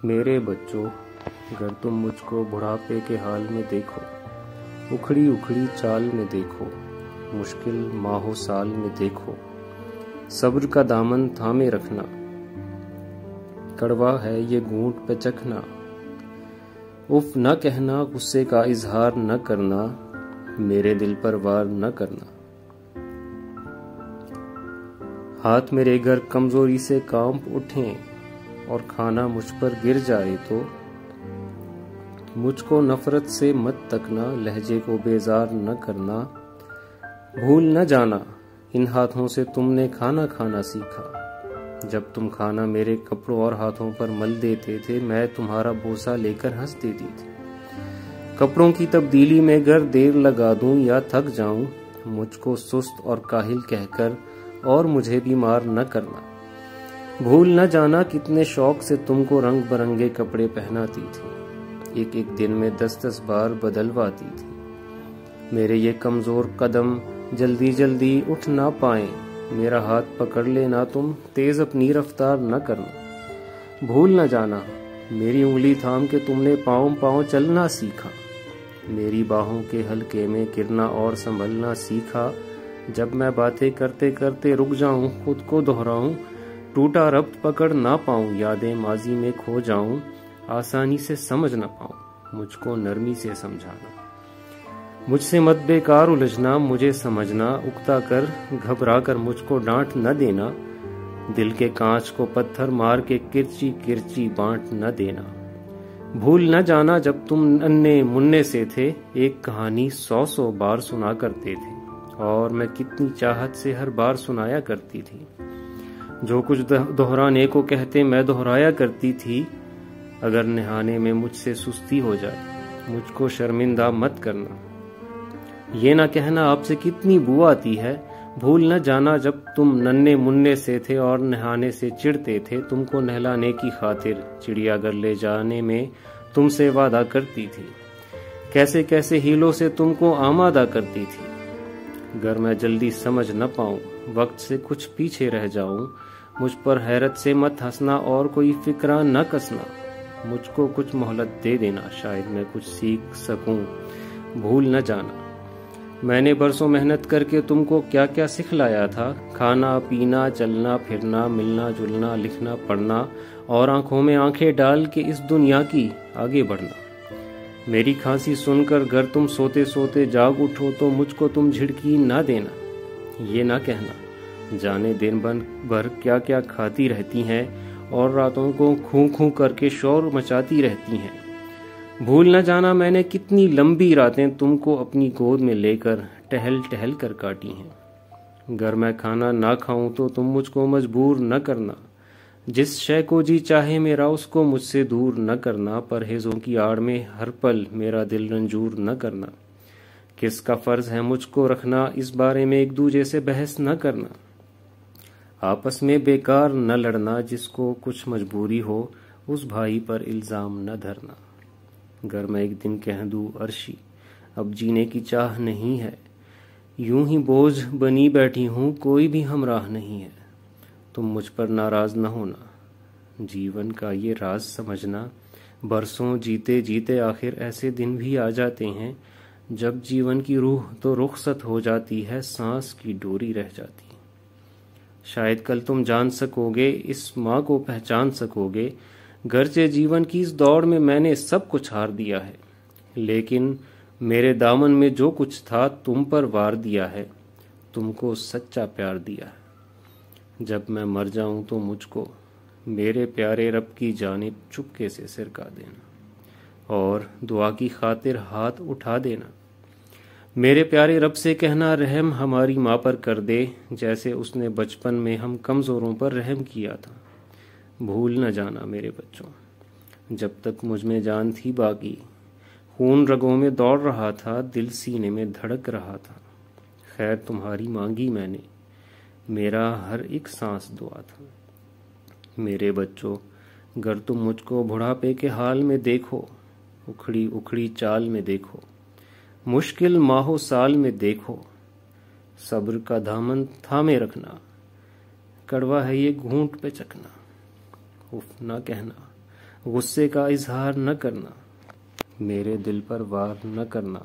میرے بچوں، اگر تم مجھ کو بڑھاپے کے حال میں دیکھو، اکھڑی اکھڑی چال میں دیکھو، مشکل ماہ و سال میں دیکھو، صبر کا دامن تھامے رکھنا، کڑوا ہے یہ گھونٹ پہ چکھنا، اف نہ کہنا، غصے کا اظہار نہ کرنا، میرے دل پر وار نہ کرنا۔ ہاتھ میرے گر کمزوری سے کانپ اٹھیں اور کھانا مجھ پر گر جائے تو مجھ کو نفرت سے مت تکنا، لہجے کو بیزار نہ کرنا۔ بھول نہ جانا ان ہاتھوں سے تم نے کھانا کھانا سیکھا، جب تم کھانا میرے کپڑوں اور ہاتھوں پر مل دیتے تھے، میں تمہارا بوسہ لے کر ہنس دیتی تھی۔ کپڑوں کی تبدیلی میں گر دیر لگا دوں یا تھک جاؤں، مجھ کو سست اور کاہل کہہ کر اور مجھے بیمار نہ کرنا۔ بھول نہ جانا کتنے شوق سے تم کو رنگ برنگے کپڑے پہناتی تھی، ایک ایک دن میں 10 بار بدلواتی تھی۔ میرے یہ کمزور قدم جلدی جلدی اٹھ نہ پائیں، میرا ہاتھ پکڑ لینا تم، تیز اپنی رفتار نہ کرنا۔ بھول نہ جانا میری انگلی تھام کے تم نے پاؤں پاؤں چلنا سیکھا، میری باہوں کے حلقے میں گرنا اور سنبھلنا سیکھا۔ جب میں باتیں کرتے کرتے رک جاؤں، خود کو دہراؤں، ٹوٹا ربط پکڑ نہ پاؤں، یادیں ماضی میں کھو جاؤں، آسانی سے سمجھ نہ پاؤں، مجھ کو نرمی سے سمجھانا۔ مجھ سے مت بیکار الجھنا، مجھے سمجھنا، اکتا کر گھبرا کر مجھ کو ڈانٹ نہ دینا، دل کے کانچ کو پتھر مار کے کرچی کرچی بانٹ نہ دینا۔ بھول نہ جانا جب تم ننھے مننے سے تھے، ایک کہانی 100 بار سنا کرتے تھے، اور میں کتنی چاہت سے ہر بار سنایا کرتی تھی۔ جو کچھ دہرانے کو کہتے میں دہرایا کرتی تھی، اگر نہانے میں مجھ سے سستی ہو جائے، مجھ کو شرمندہ مت کرنا۔ یہ نہ کہنا آپ سے کتنی بو آتی ہے۔ بھول نہ جانا جب تم ننھے مننے سے تھے اور نہانے سے چڑھتے تھے، تم کو نہلانے کی خاطر چڑیا گھر لے جانے میں تم سے وعدہ کرتی تھی، کیسے کیسے ہیلوں سے تم کو آمادہ کرتی تھی۔ گر میں جلدی سمجھ نہ پاؤں، وقت سے کچھ پیچھے رہ جاؤں، مجھ پر حیرت سے مت ہنسنا اور کوئی فکرہ نہ کسنا، مجھ کو کچھ مہلت دے دینا، شاید میں کچھ سیکھ سکوں۔ بھول نہ جانا میں نے برسوں محنت کر کے تم کو کیا کیا سکھلایا تھا، کھانا پینا، چلنا پھرنا، ملنا جلنا، لکھنا پڑھنا، اور آنکھوں میں آنکھیں ڈال کے اس دنیا کی آگے بڑھنا۔ میری کھانسی سن کر گر تم سوتے سوتے جاگ اٹھو تو مجھ کو تم جھڑکی نہ دینا، یہ نہ کہنا جانے دن بھر کیا کیا کھاتی رہتی ہیں اور راتوں کو کھوں کھوں کر کے شور مچاتی رہتی ہیں۔ بھول نہ جانا میں نے کتنی لمبی راتیں تم کو اپنی گود میں لے کر ٹہل ٹہل کر کاٹی ہیں۔ گر میں کھانا نہ کھاؤں تو تم مجھ کو مجبور نہ کرنا، جس شے کو جی چاہے میرا اس کو مجھ سے دور نہ کرنا، پرہیزوں کی آڑ میں ہر پل میرا دل رنجور نہ کرنا۔ کس کا فرض ہے مجھ کو رکھنا، اس بارے میں ایک دوسرے سے بحث نہ کرنا، آپس میں بیکار نہ لڑنا، جس کو کچھ مجبوری ہو اس بھائی پر الزام نہ دھرنا۔ گر میں ایک دن کہہ دوں عرشی اب جینے کی چاہ نہیں ہے، یوں ہی بوجھ بنی بیٹھی ہوں، کوئی بھی ہمراہ نہیں ہے، تم مجھ پر ناراض نہ ہونا، جیون کا یہ راز سمجھنا۔ برسوں جیتے جیتے آخر ایسے دن بھی آ جاتے ہیں جب جیون کی روح تو رخصت ہو جاتی ہے، سانس کی ڈوری رہ جاتی ہے۔ شاید کل تم جان سکو گے، اس ماں کو پہچان سکو گے، گرچہ جیون کی اس دوڑ میں نے سب کچھ ہار دیا ہے، لیکن میرے دامن میں جو کچھ تھا تم پر وار دیا ہے، تم کو سچا پیار دیا ہے۔ جب میں مر جاؤں تو مجھ کو میرے پیارے رب کی جانب چپکے سے سرکا دینا اور دعا کی خاطر ہاتھ اٹھا دینا۔ میرے پیارے رب سے کہنا رحم ہماری ماں پر کر دے، جیسے اس نے بچپن میں ہم کمزوروں پر رحم کیا تھا۔ بھول نہ جانا میرے بچوں، جب تک مجھ میں جان تھی باقی، خون رگوں میں دوڑ رہا تھا، دل سینے میں دھڑک رہا تھا، خیر تمہاری مانگی میں نے، میرا ہر ایک سانس دعا تھا۔ میرے بچوں، گر تم مجھ کو بڑھاپے کے حال میں دیکھو، اکھڑی اکھڑی چال میں دیکھو، مشکل ماہ و سال میں دیکھو، صبر کا دامن تھامے رکھنا، کڑوا ہے یہ گھونٹ پہ چکھنا، اف نہ کہنا، غصے کا اظہار نہ کرنا، میرے دل پر وار نہ کرنا۔